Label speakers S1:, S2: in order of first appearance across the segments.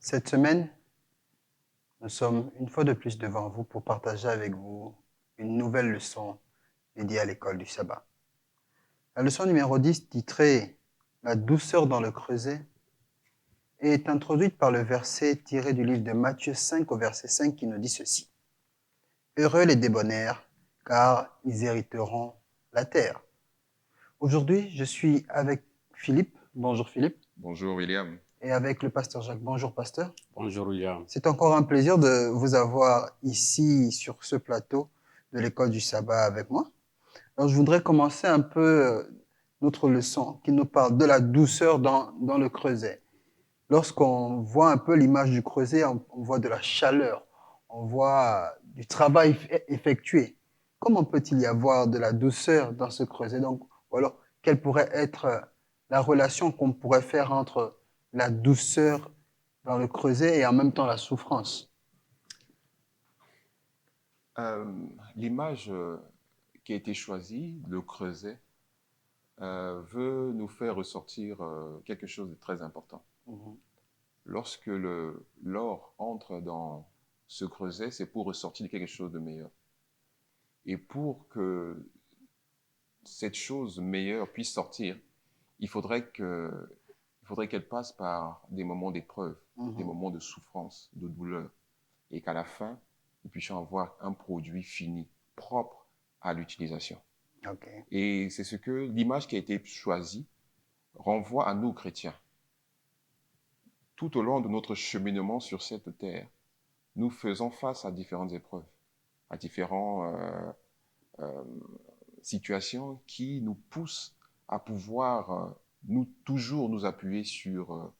S1: Cette semaine, nous sommes une fois de plus devant vous pour partager avec vous une nouvelle leçon dédiée à l'école du sabbat. La leçon numéro 10, titrée La douceur dans le creuset, est introduite par le verset tiré du livre de Matthieu 5 au verset 5 qui nous dit ceci. Heureux les débonnaires, car ils hériteront la terre. Aujourd'hui, je suis avec Philippe. Bonjour Philippe.
S2: Bonjour William.
S1: Et avec le pasteur Jacques. Bonjour pasteur.
S3: Bonjour William.
S1: C'est encore un plaisir de vous avoir ici sur ce plateau de l'école du sabbat avec moi. Alors je voudrais commencer un peu notre leçon qui nous parle de la douceur dans le creuset. Lorsqu'on voit un peu l'image du creuset, on voit de la chaleur, on voit du travail effectué. Comment peut-il y avoir de la douceur dans ce creuset? Donc, ou alors, quelle pourrait être la relation qu'on pourrait faire entre la douceur dans le creuset et en même temps la souffrance?
S2: L'image qui a été choisie, le creuset, veut nous faire ressortir quelque chose de très important. Lorsque l'or entre dans ce creuset, c'est pour ressortir quelque chose de meilleur. Et pour que cette chose meilleure puisse sortir, il faudrait qu'elle passe par des moments d'épreuve, des moments de souffrance, de douleur, et qu'à la fin, nous puissions avoir un produit fini, propre à l'utilisation.
S1: Okay.
S2: Et c'est ce que l'image qui a été choisie renvoie à nous, chrétiens. Tout au long de notre cheminement sur cette terre, nous faisons face à différentes épreuves, à différentes situations qui nous poussent à pouvoir toujours nous appuyer sur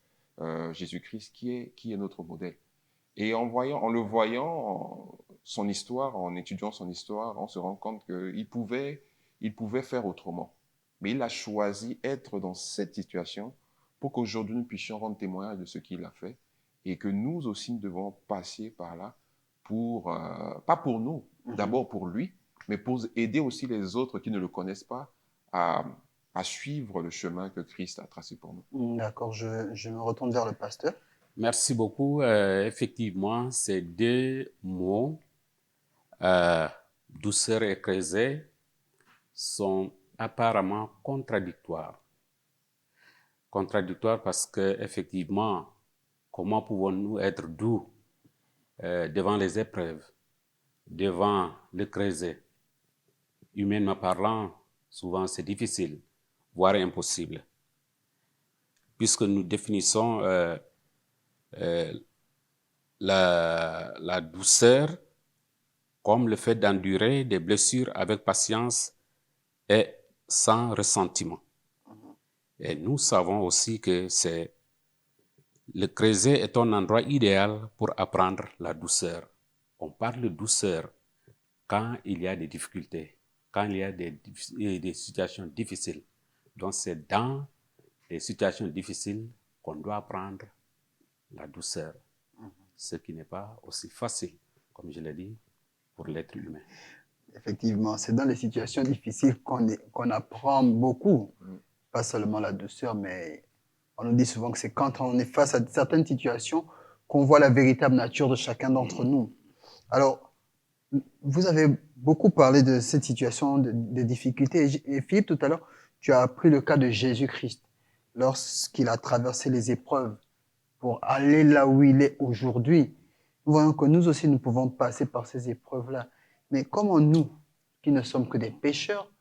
S2: Jésus-Christ qui est notre modèle. Et en le voyant, son histoire, en étudiant son histoire, on se rend compte qu'il pouvait faire autrement. Mais il a choisi d'être dans cette situation pour qu'aujourd'hui nous puissions rendre témoignage de ce qu'il a fait et que nous aussi nous devons passer par là pas pour nous, d'abord pour lui, mais pour aider aussi les autres qui ne le connaissent pas à suivre le chemin que Christ a tracé pour nous.
S1: D'accord, je me retourne vers le pasteur.
S3: Merci beaucoup. Effectivement, ces deux mots, douceur et creuset, sont apparemment contradictoires. Contradictoires parce que, effectivement, comment pouvons-nous être doux devant les épreuves, devant le creuset? Humainement parlant, souvent c'est difficile, voire impossible. Puisque nous définissons la douceur comme le fait d'endurer des blessures avec patience et sans ressentiment. Et nous savons aussi que le creuset est un endroit idéal pour apprendre la douceur. On parle de douceur quand il y a des difficultés, quand il y a des situations difficiles. Donc c'est dans les situations difficiles qu'on doit apprendre la douceur, ce qui n'est pas aussi facile, comme je l'ai dit, pour l'être humain.
S1: Effectivement, c'est dans les situations difficiles qu'on apprend beaucoup, pas seulement la douceur, mais on nous dit souvent que c'est quand on est face à certaines situations qu'on voit la véritable nature de chacun d'entre nous. Alors, vous avez beaucoup parlé de cette situation de difficulté. Et Philippe, tout à l'heure, tu as pris le cas de Jésus-Christ lorsqu'il a traversé les épreuves pour aller là où il est aujourd'hui. Nous voyons que nous aussi, nous pouvons passer par ces épreuves-là. Mais comment nous, qui ne sommes que des pécheurs,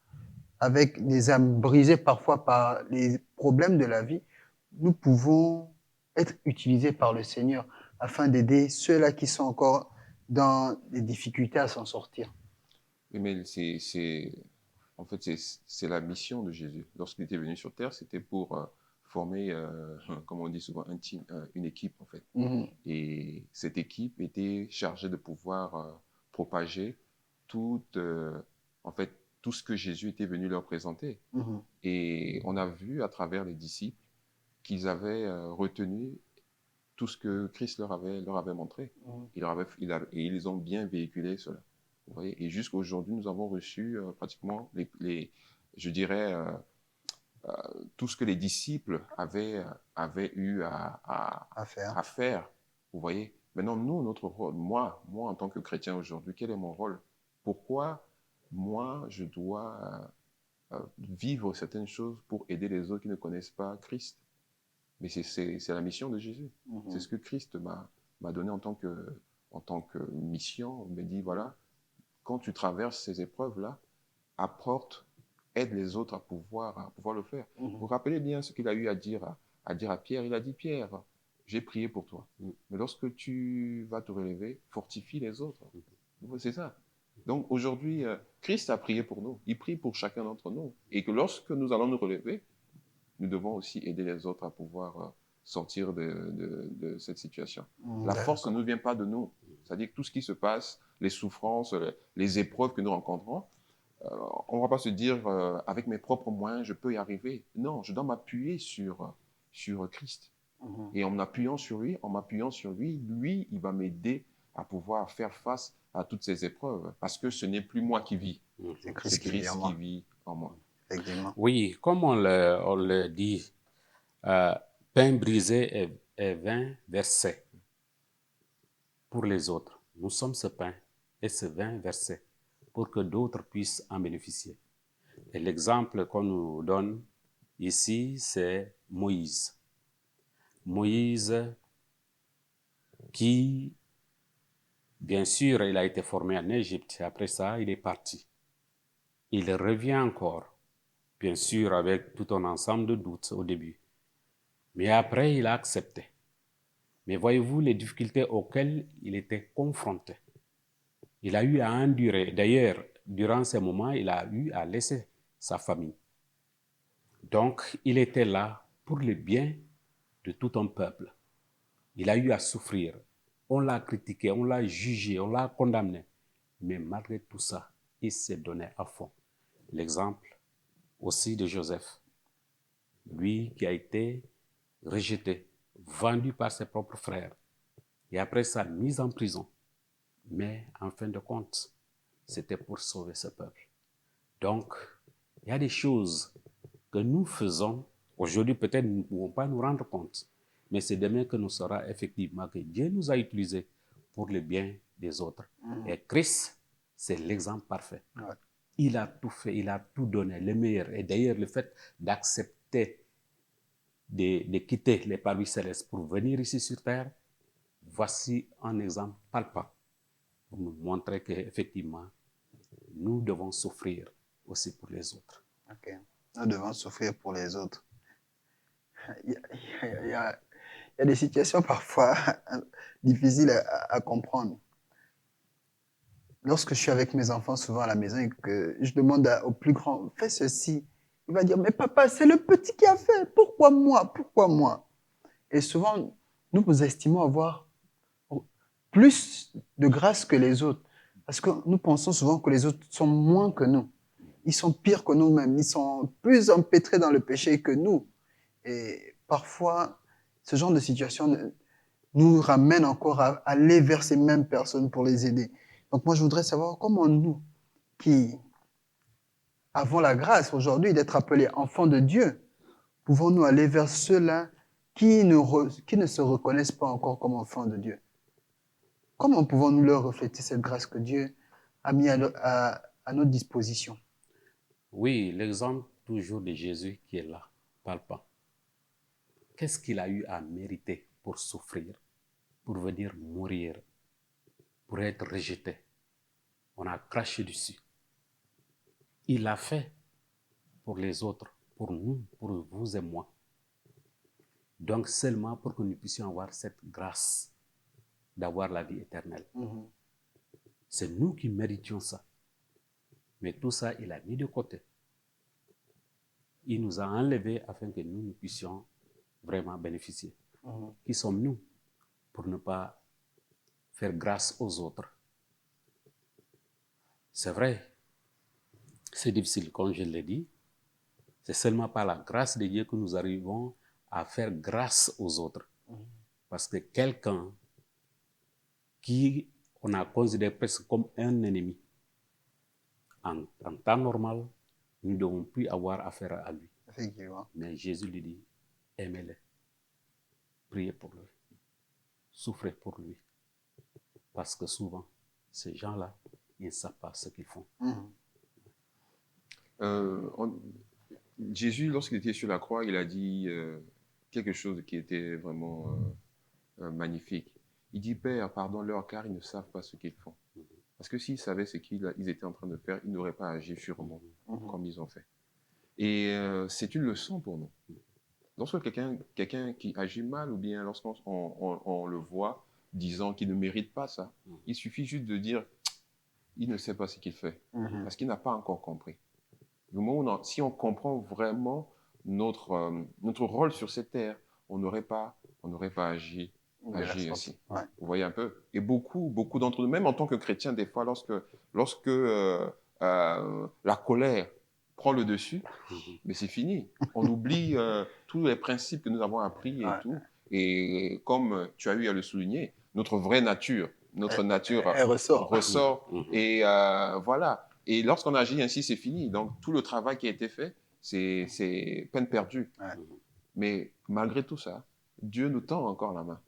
S1: avec des âmes brisées parfois par les problèmes de la vie, nous pouvons être utilisés par le Seigneur afin d'aider ceux-là qui sont encore dans des difficultés à s'en sortir?
S2: Oui, mais en fait, c'est la mission de Jésus. Lorsqu'il était venu sur terre, c'était pour former, comme on dit souvent, un team, une équipe, en fait. Et cette équipe était chargée de pouvoir propager en fait, tout ce que Jésus était venu leur présenter. Et on a vu à travers les disciples qu'ils avaient retenu tout ce que Christ leur avait montré. Et ils ont bien véhiculé cela. Vous voyez. Et jusqu'à aujourd'hui, nous avons reçu pratiquement je dirais, tout ce que les disciples avaient eu à faire Vous voyez? Maintenant, nous, notre rôle, moi en tant que chrétien aujourd'hui, quel est mon rôle? Pourquoi moi, je dois vivre certaines choses pour aider les autres qui ne connaissent pas Christ? Mais c'est la mission de Jésus. C'est ce que Christ m'a donné en tant que mission. Il me dit, voilà, quand tu traverses ces épreuves-là, aide les autres à pouvoir le faire. Vous vous rappelez bien ce qu'il a eu à dire à Pierre. Il a dit, Pierre, j'ai prié pour toi. Mais lorsque tu vas te relever, fortifie les autres. C'est ça. Donc aujourd'hui, Christ a prié pour nous. Il prie pour chacun d'entre nous. Et que lorsque nous allons nous relever, nous devons aussi aider les autres à pouvoir sortir de cette situation. La force ne nous vient pas de nous. C'est-à-dire que tout ce qui se passe, les souffrances, les épreuves que nous rencontrons, on ne va pas se dire, avec mes propres moyens, je peux y arriver. Non, je dois m'appuyer sur Christ. Et en m'appuyant sur lui, lui, il va m'aider à pouvoir faire face à toutes ces épreuves. Parce que ce n'est plus moi qui vis,
S1: C'est
S2: c'est
S1: Christ qui
S2: Christ
S1: vit en
S2: qui
S1: moi.
S2: vit en moi.
S1: Effectivement.
S3: Oui, comme on le dit, pain brisé et vin versé pour les autres. Nous sommes ce pain et ce vin versé pour que d'autres puissent en bénéficier. Et l'exemple qu'on nous donne ici, c'est Moïse. Moïse qui, bien sûr, il a été formé en Égypte. Après ça, il est parti. Il revient encore, bien sûr, avec tout un ensemble de doutes au début. Mais après, il a accepté. Mais voyez-vous les difficultés auxquelles il était confronté. Il a eu à endurer. D'ailleurs, durant ces moments, il a eu à laisser sa famille. Donc, il était là pour le bien de tout un peuple. Il a eu à souffrir. On l'a critiqué, on l'a jugé, on l'a condamné. Mais malgré tout ça, il s'est donné à fond. L'exemple aussi de Joseph. Lui qui a été rejeté, vendu par ses propres frères. Et après sa mise en prison. Mais en fin de compte, c'était pour sauver ce peuple. Donc, il y a des choses que nous faisons. Aujourd'hui, peut-être nous ne pouvons pas nous rendre compte. Mais c'est demain que nous saurons effectivement que Dieu nous a utilisés pour le bien des autres. Et Christ, c'est l'exemple parfait.
S1: Ouais.
S3: Il a tout fait, il a tout donné, le meilleur. Et d'ailleurs, le fait d'accepter de quitter les paradis célestes pour venir ici sur terre, voici un exemple palpable pour nous montrer qu'effectivement, nous devons souffrir aussi pour les autres.
S1: Ok. Nous devons souffrir pour les autres. Il y a, il y a- il y a des situations parfois difficiles à comprendre. Lorsque je suis avec mes enfants souvent à la maison et que je demande au plus grand, fais ceci, il va dire, mais papa, c'est le petit qui a fait, pourquoi moi? Pourquoi moi? Et souvent, nous nous estimons avoir plus de grâce que les autres. Parce que nous pensons souvent que les autres sont moins que nous. Ils sont pires que nous-mêmes. Ils sont plus empêtrés dans le péché que nous. Et parfois, ce genre de situation nous ramène encore à aller vers ces mêmes personnes pour les aider. Donc moi, je voudrais savoir comment nous, qui avons la grâce aujourd'hui d'être appelés enfants de Dieu, pouvons-nous aller vers ceux-là qui ne se reconnaissent pas encore comme enfants de Dieu? Comment pouvons-nous leur refléter cette grâce que Dieu a mis à notre disposition?
S3: Oui, l'exemple toujours de Jésus qui est là, palpable. Qu'est-ce qu'il a eu à mériter pour souffrir, pour venir mourir, pour être rejeté? On a craché dessus. Il l'a fait pour les autres, pour nous, pour vous et moi. Donc seulement pour que nous puissions avoir cette grâce d'avoir la vie éternelle. C'est nous qui méritions ça. Mais tout ça, il a mis de côté. Il nous a enlevés afin que nous puissions vraiment bénéficier. Qui sommes-nous pour ne pas faire grâce aux autres? C'est vrai, c'est difficile, comme je l'ai dit. C'est seulement par la grâce de Dieu que nous arrivons à faire grâce aux autres. Parce que quelqu'un qui on a considéré presque comme un ennemi, en temps normal, nous ne devons plus avoir affaire à lui.
S1: Effectivement.
S3: Mais Jésus lui dit, aimez-le, priez pour lui, souffrez pour lui. Parce que souvent, ces gens-là, ils ne savent pas ce qu'ils font.
S2: Jésus, lorsqu'il était sur la croix, il a dit quelque chose qui était vraiment magnifique. Il dit, Père, pardonne-leur car ils ne savent pas ce qu'ils font. Parce que s'ils savaient ce qu'ils étaient en train de faire, ils n'auraient pas agi sûrement comme ils ont fait. Et c'est une leçon pour nous. Lorsque quelqu'un qui agit mal ou bien lorsqu'on on le voit disant qu'il ne mérite pas ça, il suffit juste de dire, il ne sait pas ce qu'il fait. Parce qu'il n'a pas encore compris. Le moment où si on comprend vraiment notre rôle sur cette terre, on n'aurait pas agi ainsi.
S1: Ouais.
S2: Vous voyez un peu. Et beaucoup d'entre nous, même en tant que chrétiens, des fois, lorsque la colère prend le dessus, mais c'est fini. On oublie tous les principes que nous avons appris et tout. Et comme tu as eu à le souligner, notre vraie nature,
S1: elle ressort.
S2: Et voilà. Et lorsqu'on agit ainsi, c'est fini. Donc, tout le travail qui a été fait, c'est peine perdue.
S1: Ouais.
S2: Mais malgré tout ça, Dieu nous tend encore la main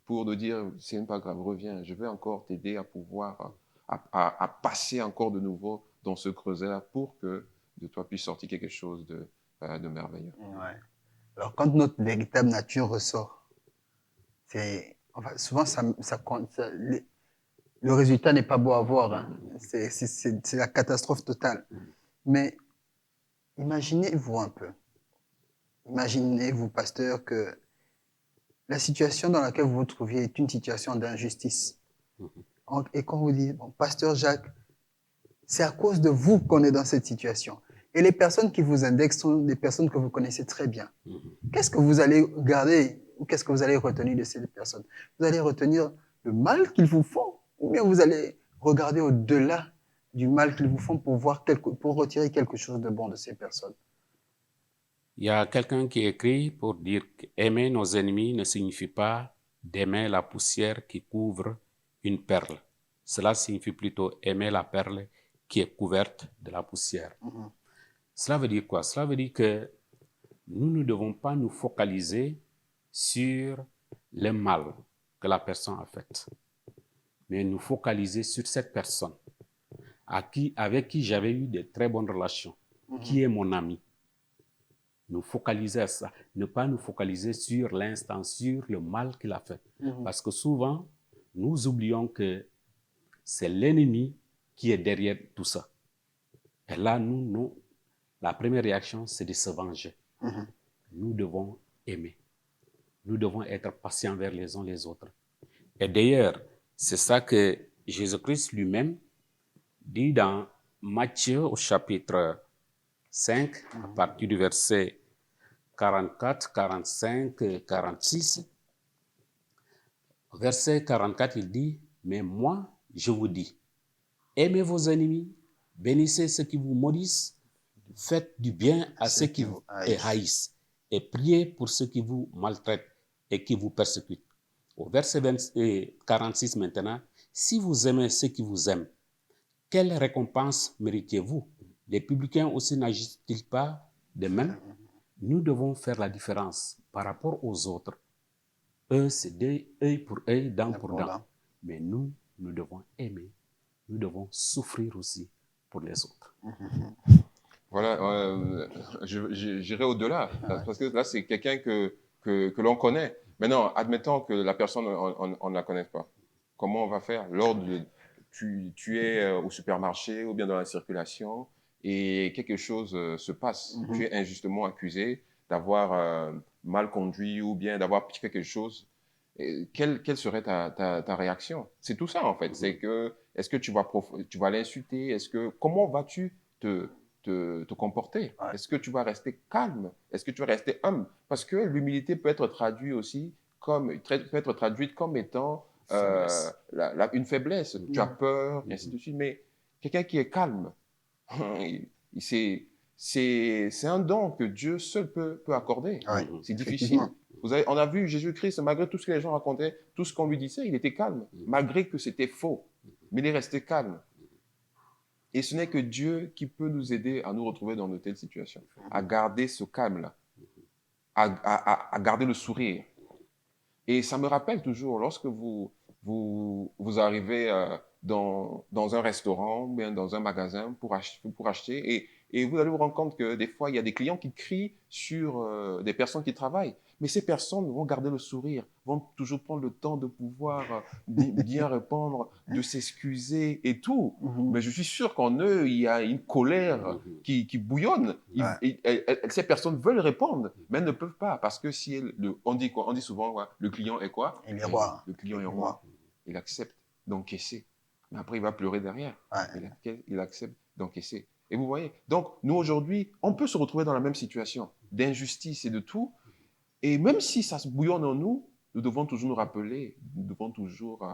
S2: pour nous dire, c'est pas grave, reviens, je vais encore t'aider à pouvoir, à passer encore de nouveau dans ce creuset-là pour que de toi puisse sortir quelque chose de merveilleux.
S1: Ouais. Alors, quand notre véritable nature ressort, souvent, le résultat n'est pas beau à voir. Hein. C'est la catastrophe totale. Mais imaginez-vous un peu. Imaginez-vous, pasteur, que la situation dans laquelle vous vous trouviez est une situation d'injustice. Et quand vous dites, bon, pasteur Jacques, c'est à cause de vous qu'on est dans cette situation. Et les personnes qui vous indexent sont des personnes que vous connaissez très bien. Qu'est-ce que vous allez garder ou qu'est-ce que vous allez retenir de ces personnes? Vous allez retenir le mal qu'ils vous font ou bien vous allez regarder au-delà du mal qu'ils vous font pour retirer quelque chose de bon de ces personnes?
S3: Il y a quelqu'un qui écrit pour dire qu'aimer nos ennemis ne signifie pas d'aimer la poussière qui couvre une perle. Cela signifie plutôt aimer la perle qui est couverte de la poussière. Cela veut dire quoi? Cela veut dire que nous ne devons pas nous focaliser sur le mal que la personne a fait, mais nous focaliser sur cette personne avec qui j'avais eu de très bonnes relations, qui est mon ami. Nous focaliser à ça, ne pas nous focaliser sur l'instant, sur le mal qu'il a fait. Parce que souvent, nous oublions que c'est l'ennemi qui est derrière tout ça. Et là, la première réaction, c'est de se venger. Nous devons aimer. Nous devons être patients vers les uns les autres. Et d'ailleurs, c'est ça que Jésus-Christ lui-même dit dans Matthieu au chapitre 5, à partir du verset 44, 45, 46. Verset 44, il dit, « Mais moi, je vous dis, aimez vos ennemis, bénissez ceux qui vous maudissent, faites du bien à ceux qui vous haïssent, et priez pour ceux qui vous maltraitent et qui vous persécutent. » Au verset 46 maintenant, « Si vous aimez ceux qui vous aiment, quelle récompense méritez-vous? Les publicains aussi n'agissent-ils pas de même? » Nous devons faire la différence par rapport aux autres. Eux, c'est œil pour œil, dent pour dent. Mais nous devons aimer. Nous devons souffrir aussi pour les autres.
S2: Voilà, j'irai au-delà. Parce que là, c'est quelqu'un que l'on connaît. Maintenant, admettons que la personne, on ne la connaît pas. Comment on va faire? Tu es au supermarché ou bien dans la circulation et quelque chose se passe. Tu es injustement accusé d'avoir mal conduit ou bien d'avoir fait quelque chose. Quelle serait ta réaction? C'est tout ça, en fait. C'est que, est-ce que tu vas l'insulter? Comment vas-tu te comporter? Est-ce que tu vas rester calme? Est-ce que tu vas rester humble? Parce que l'humilité peut être traduite aussi comme étant une faiblesse. Tu as peur, et ainsi de suite. Mais quelqu'un qui est calme, c'est un don que Dieu seul peut accorder. C'est difficile. On a vu Jésus-Christ, malgré tout ce que les gens racontaient, tout ce qu'on lui disait, il était calme, malgré que c'était faux. Mais il est resté calme. Et ce n'est que Dieu qui peut nous aider à nous retrouver dans de telles situations, à garder ce calme-là, à garder le sourire. Et ça me rappelle toujours, lorsque vous arrivez dans un restaurant ou bien dans un magasin pour acheter et vous allez vous rendre compte que des fois, il y a des clients qui crient sur des personnes qui travaillent. Mais ces personnes vont garder le sourire, vont toujours prendre le temps de pouvoir bien répondre, de s'excuser et tout. Mais je suis sûr qu'en eux, il y a une colère qui bouillonne. Ces personnes veulent répondre, mais elles ne peuvent pas. Parce que si on dit quoi? On dit souvent, quoi, le client est quoi?
S1: Il est roi.
S2: Le client est roi. Il accepte d'encaisser. Mais après, il va pleurer derrière. Il accepte d'encaisser. Et vous voyez, donc nous aujourd'hui, on peut se retrouver dans la même situation d'injustice et de tout. Et même si ça se bouillonne en nous, nous devons toujours nous rappeler, nous devons toujours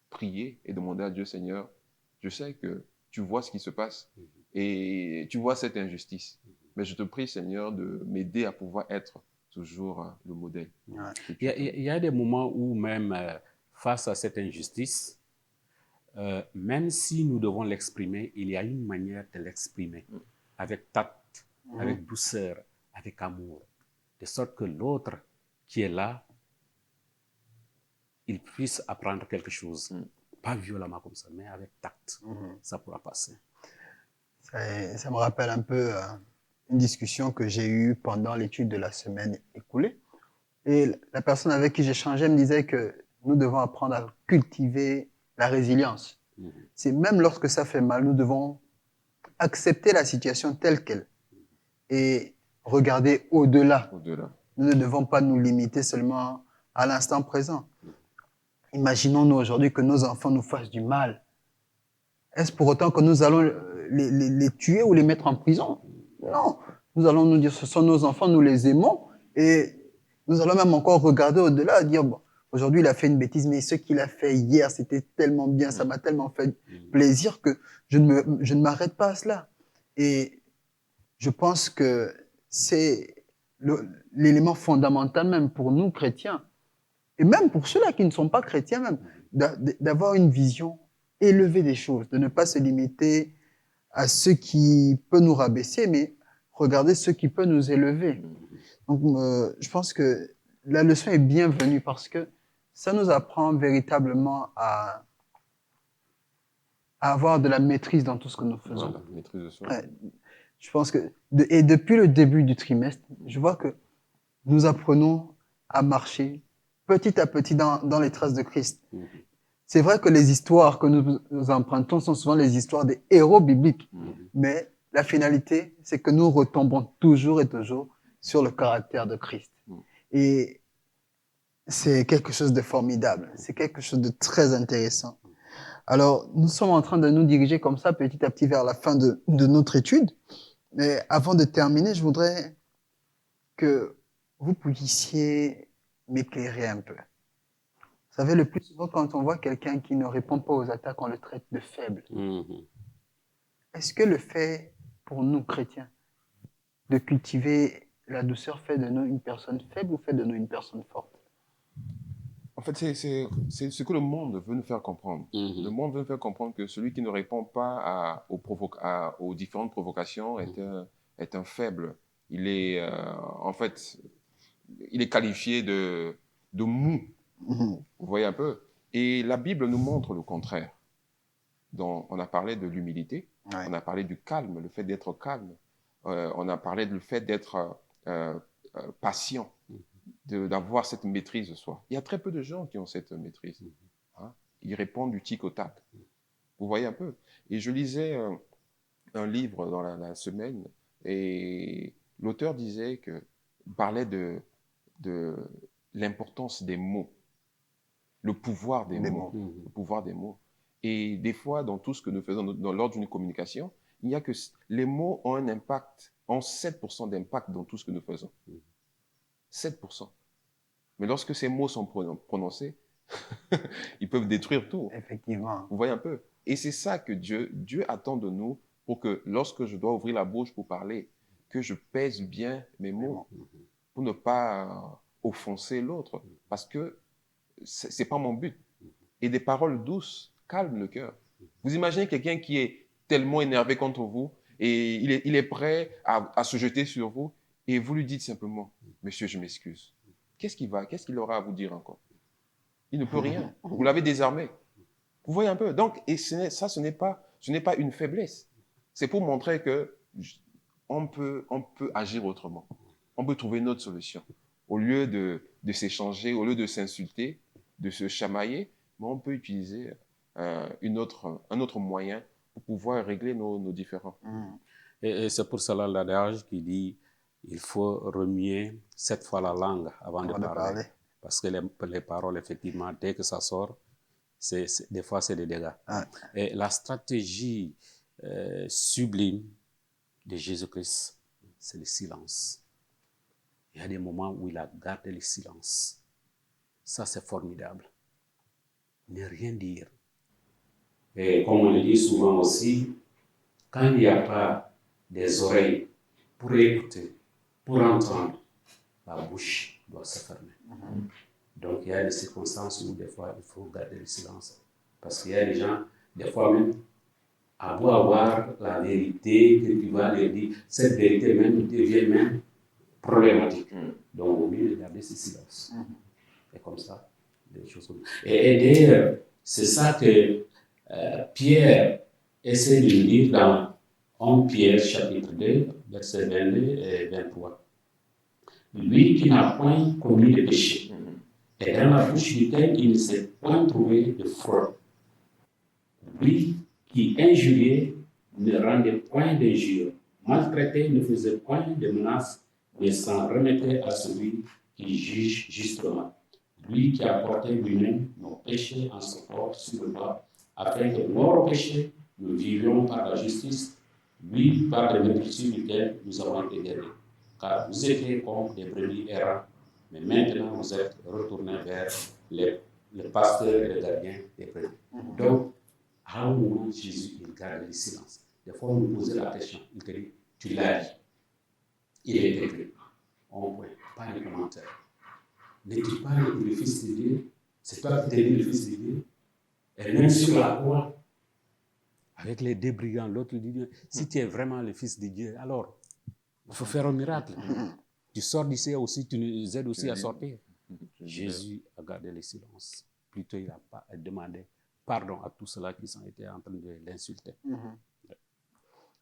S2: prier et demander à Dieu, Seigneur, je sais que tu vois ce qui se passe et tu vois cette injustice. Mais je te prie, Seigneur, de m'aider à pouvoir être toujours le modèle.
S3: Il y a des moments où même face à cette injustice, même si nous devons l'exprimer, il y a une manière de l'exprimer avec tact, avec douceur, avec amour, de sorte que l'autre qui est là, il puisse apprendre quelque chose. Pas violemment comme ça, mais avec tact. Ça pourra passer.
S1: Ça me rappelle un peu une discussion que j'ai eue pendant l'étude de la semaine écoulée. Et la personne avec qui j'échangeais me disait que nous devons apprendre à cultiver la résilience. C'est même lorsque ça fait mal, nous devons accepter la situation telle qu'elle et regarder au-delà. Nous ne devons pas nous limiter seulement à l'instant présent. Imaginons-nous aujourd'hui que nos enfants nous fassent du mal. Est-ce pour autant que nous allons les tuer ou les mettre en prison? Non. Nous allons nous dire, ce sont nos enfants, nous les aimons et nous allons même encore regarder au-delà et dire, bon, aujourd'hui il a fait une bêtise, mais ce qu'il a fait hier, c'était tellement bien, ça m'a tellement fait plaisir que je ne m'arrête pas à cela. Et je pense que c'est l'élément fondamental même pour nous chrétiens, et même pour ceux-là qui ne sont pas chrétiens même, d'avoir une vision élevée des choses, de ne pas se limiter à ce qui peut nous rabaisser, mais regarder ce qui peut nous élever. Donc, je pense que la leçon est bienvenue parce que ça nous apprend véritablement à avoir de la maîtrise dans tout ce que nous faisons.
S2: Voilà, maîtrise de soi.
S1: Je pense que, et depuis le début du trimestre, je vois que nous apprenons à marcher petit à petit dans les traces de Christ. C'est vrai que les histoires que nous empruntons sont souvent les histoires des héros bibliques, mais la finalité, c'est que nous retombons toujours et toujours sur le caractère de Christ. Et c'est quelque chose de formidable, c'est quelque chose de très intéressant. Alors, nous sommes en train de nous diriger comme ça petit à petit vers la fin de notre étude. Mais avant de terminer, je voudrais que vous puissiez m'éclairer un peu. Vous savez, le plus souvent, quand on voit quelqu'un qui ne répond pas aux attaques, on le traite de faible. Est-ce que le fait, pour nous chrétiens, de cultiver la douceur fait de nous une personne faible ou fait de nous une personne forte?
S2: En fait, c'est ce que le monde veut nous faire comprendre. Le monde veut nous faire comprendre que celui qui ne répond pas aux différentes provocations est un faible. Il est, en fait, il est qualifié de mou. Vous voyez un peu? Et la Bible nous montre le contraire. Donc, on a parlé de l'humilité, on a parlé du calme, le fait d'être calme. On a parlé du fait d'être patient, d'avoir cette maîtrise de soi. Il y a très peu de gens qui ont cette maîtrise. Hein? Ils répondent du tic au tac. Vous voyez un peu? Et je lisais un livre dans la semaine et l'auteur parlait de l'importance des mots, le pouvoir des mots. Le pouvoir des mots. Et des fois, dans tout ce que nous faisons lors d'une communication, il n'y a que les mots ont un impact, ont 7% d'impact dans tout ce que nous faisons. 7%. Mais lorsque ces mots sont prononcés, ils peuvent détruire tout.
S1: Effectivement.
S2: Vous voyez un peu? Et c'est ça que Dieu attend de nous pour que lorsque je dois ouvrir la bouche pour parler, que je pèse bien mes mots pour ne pas offenser l'autre. Parce que c'est pas mon but. Et des paroles douces calment le cœur. Vous imaginez quelqu'un qui est tellement énervé contre vous et il est prêt à se jeter sur vous et vous lui dites simplement, monsieur, je m'excuse. qu'est-ce qu'il aura à vous dire encore? Il ne peut rien. Vous l'avez désarmé. Vous voyez un peu. Donc, et ce n'est pas une faiblesse. C'est pour montrer que on peut agir autrement. On peut trouver une autre solution. Au lieu de s'échanger, au lieu de s'insulter, de se chamailler, mais on peut utiliser un autre moyen pour pouvoir régler nos différends.
S3: Et c'est pour cela l'adage qui dit il faut remuer 7 fois la langue avant de parler. Parce que les paroles, effectivement, dès que ça sort, des fois, c'est des dégâts. Et la stratégie sublime de Jésus-Christ, c'est le silence. Il y a des moments où il a gardé le silence. Ça, c'est formidable. Ne rien dire. Et comme on le dit souvent aussi, quand il n'y a pas des oreilles pour écouter, pour entendre, la bouche doit se fermer. Donc, il y a des circonstances où, des fois, il faut garder le silence. Parce qu'il y a des gens, des fois même, à beau avoir la vérité que tu vas leur dire, cette vérité même devient même problématique. Donc, au mieux de garder ce silence. Et comme ça, des choses comme ça. Et d'ailleurs, c'est ça que Pierre essaie de nous dire dans 1 Pierre chapitre 2, versets 22 et 23. Lui qui n'a point commis de péché, et dans la bouche duquel il ne s'est point trouvé de fraude. Lui qui injuriait ne rendait point d'injure, maltraitait ne faisait point de menaces, mais s'en remettait à celui qui juge justement. Lui qui a porté lui-même nos péchés en son corps sur le bois, afin que morts au péché, nous vivions par la justice, lui par les meurtrissures duquel nous avons été guéris. Car vous étiez comme des brebis errantes, mais maintenant vous êtes retournés vers le pasteur et le gardien des brebis. Donc, à un moment, Jésus, il garde le silence. Des fois, on nous posait la question, il te dit, tu l'as dit. Il est écrit. On ne peut pas de commentaire. N'es-tu pas le Fils de Dieu? C'est toi qui t'es dit le Fils de Dieu? Et même sur la croix, avec les deux brigands, l'autre dit, si tu es vraiment le Fils de Dieu, alors, il faut faire un miracle. Tu sors d'ici aussi, tu nous aides aussi à sortir. Jésus a gardé le silence. Plutôt, il a demandé pardon à tous ceux-là qui ont été en train de l'insulter.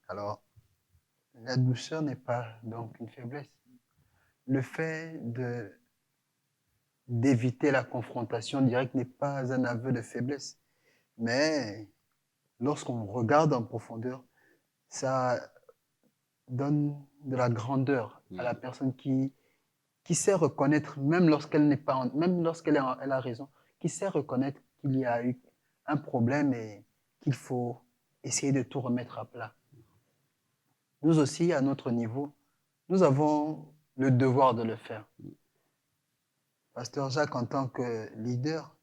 S1: Alors, la douceur n'est pas donc une faiblesse. Le fait d'éviter la confrontation directe n'est pas un aveu de faiblesse. Mais lorsqu'on regarde en profondeur, ça donne de la grandeur à la personne qui sait reconnaître, même lorsqu'elle n'est pas, même lorsqu'elle elle a raison, qui sait reconnaître qu'il y a eu un problème et qu'il faut essayer de tout remettre à plat. Nous aussi, à notre niveau, nous avons le devoir de le faire. Pasteur Jacques, en tant que leader,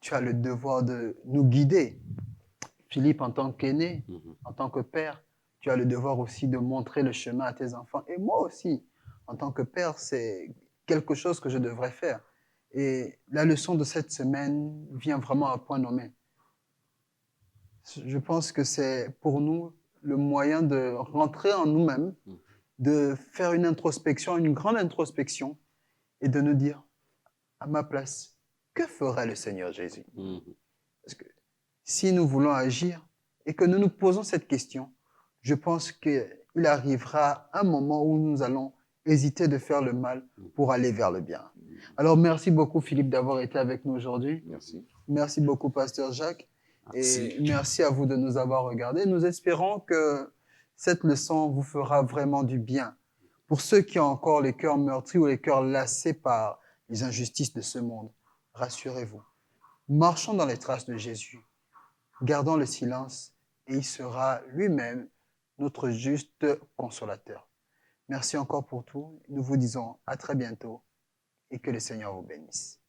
S1: tu as le devoir de nous guider. Philippe, en tant qu'aîné, en tant que père, tu as le devoir aussi de montrer le chemin à tes enfants. Et moi aussi, en tant que père, c'est quelque chose que je devrais faire. Et la leçon de cette semaine vient vraiment à point nommé. Je pense que c'est pour nous le moyen de rentrer en nous-mêmes, de faire une introspection, une grande introspection, et de nous dire, à ma place, que ferait le Seigneur Jésus? Parce que si nous voulons agir et que nous nous posons cette question, je pense qu'il arrivera un moment où nous allons hésiter de faire le mal pour aller vers le bien. Alors, merci beaucoup, Philippe, d'avoir été avec nous aujourd'hui.
S2: Merci.
S1: Merci beaucoup, Pasteur Jacques. Et merci à vous de nous avoir regardés. Nous espérons que cette leçon vous fera vraiment du bien. Pour ceux qui ont encore les cœurs meurtris ou les cœurs lassés par les injustices de ce monde, rassurez-vous. Marchons dans les traces de Jésus. Gardons le silence et il sera lui-même notre juste consolateur. Merci encore pour tout. Nous vous disons à très bientôt et que le Seigneur vous bénisse.